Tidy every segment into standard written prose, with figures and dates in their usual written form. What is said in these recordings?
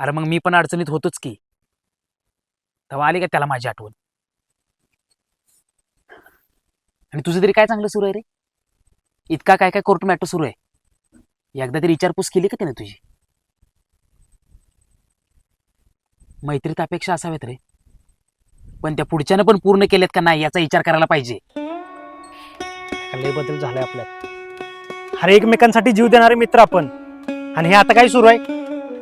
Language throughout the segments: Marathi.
अरे मग मी पण अडचणीत होतोच की. तेव्हा आली का त्याला माझी आठवण. आणि तुझं तरी काय चांगलं सुरू आहे रे. इतका काय काय कोर्ट मॅटर सुरू आहे. एकदा तरी विचारपूस केली का त्याने तुझी. मैत्रीत अपेक्षा असाव्यात रे, पण त्या पुढच्यानं पण पूर्ण केल्यात का नाही याचा विचार करायला पाहिजे. लय बदल झालाय आपल्यात. अरे एकमेकांसाठी जीव देणारे मित्र आपण, आणि हे आता काय सुरू आहे.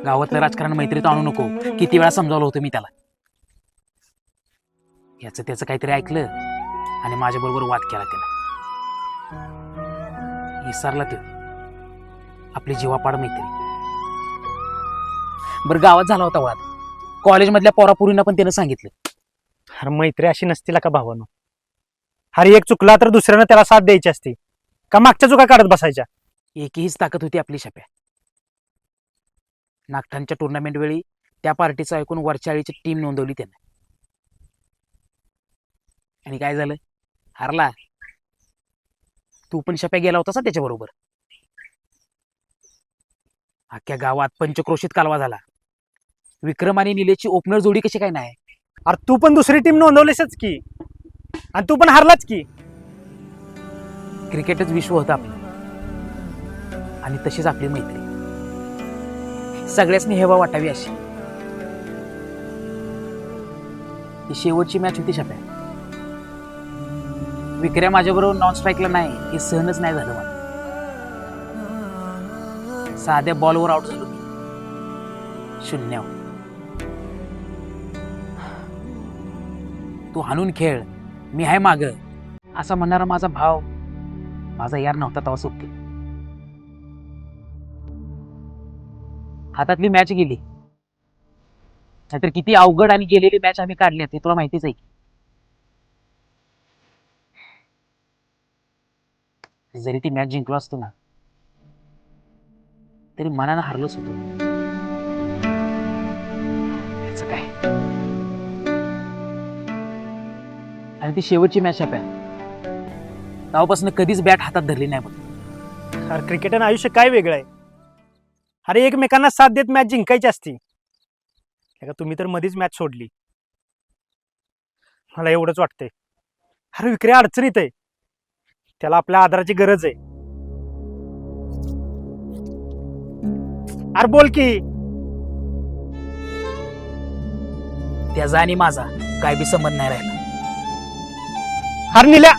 गावातलं राजकारण मैत्रीत आणू नको. किती वेळा समजावलं होतं मी त्याला. याचं त्याचं काहीतरी ऐकलं आणि माझ्या बरोबर वाद केला त्यानं. विसरला तो आपली जीवापाड मैत्री. बरं गावात झाला होता वाद. कॉलेजमधल्या पोरापुरींना पण त्यानं सांगितलं. अरे मैत्री अशी नसतील का भावानो. अरे एक चुकला तर दुसऱ्यानं त्याला साथ द्यायची असते का मागच्या चुका काढत बसायच्या. एकीहीच ताकद होती आपली शप्या. नागठाणच्या टुर्नामेंट वेळी त्या पार्टीचं ऐकून वरच्या आळीची टीम नोंदवली त्यानं. आणि काय झालं, हारला. तू पण शप्या गेला होतास ना त्याच्याबरोबर. अख्ख्या गावात पंचक्रोशीत कालवा झाला. विक्रम आणि निलेशची ओपनर जोडी कशी काय नाही. अरे तू पण दुसरी टीम नोंदवलीसच की, आणि तू पण हारलाच की. क्रिकेटच विश्व होतं आपलं, आणि तशीच आपली मैत्री. सगळ्यासनी हेवा वाटावी अशी. ही शेवटची मॅच होती शप्या. विक्रम माझ्याबरोबर नॉन स्ट्राईकला नाही हे सहनच नाही झालं मला. साध्या बॉलवर आउट झालो मी, 0. तू हाणून खेळ, मी आहे माग, असा म्हणणारा माझा भाव, माझा यार नव्हता तेव्हा सुट्टी. हातातली मॅच गेली, नाहीतर किती अवघड आणि गेलेली मॅच आम्ही काढली ते तुला माहितीच आहे. जरी ती मॅच जिंकलो असतो ना, तरी मनानं हारलोच होतो. याचं काय. आणि ती शेवटची मॅच आहे. तेव्हापासून कधीच बॅट हातात धरली नाही बघ. अरे क्रिकेट आणि आयुष्य काय वेगळं आहे. अरे एकमेकांना साथ देत मॅच जिंकायची असती. तुम्ही तर मधीच मॅच सोडली. मला एवढंच वाटतंय. अरे विक्रे अडचणीत आहे, त्याला आपल्या आदराची गरज आहे. अरे बोल की. त्याचा आणि माझा काय बी संबंध नाही राहिला. अरे निल्या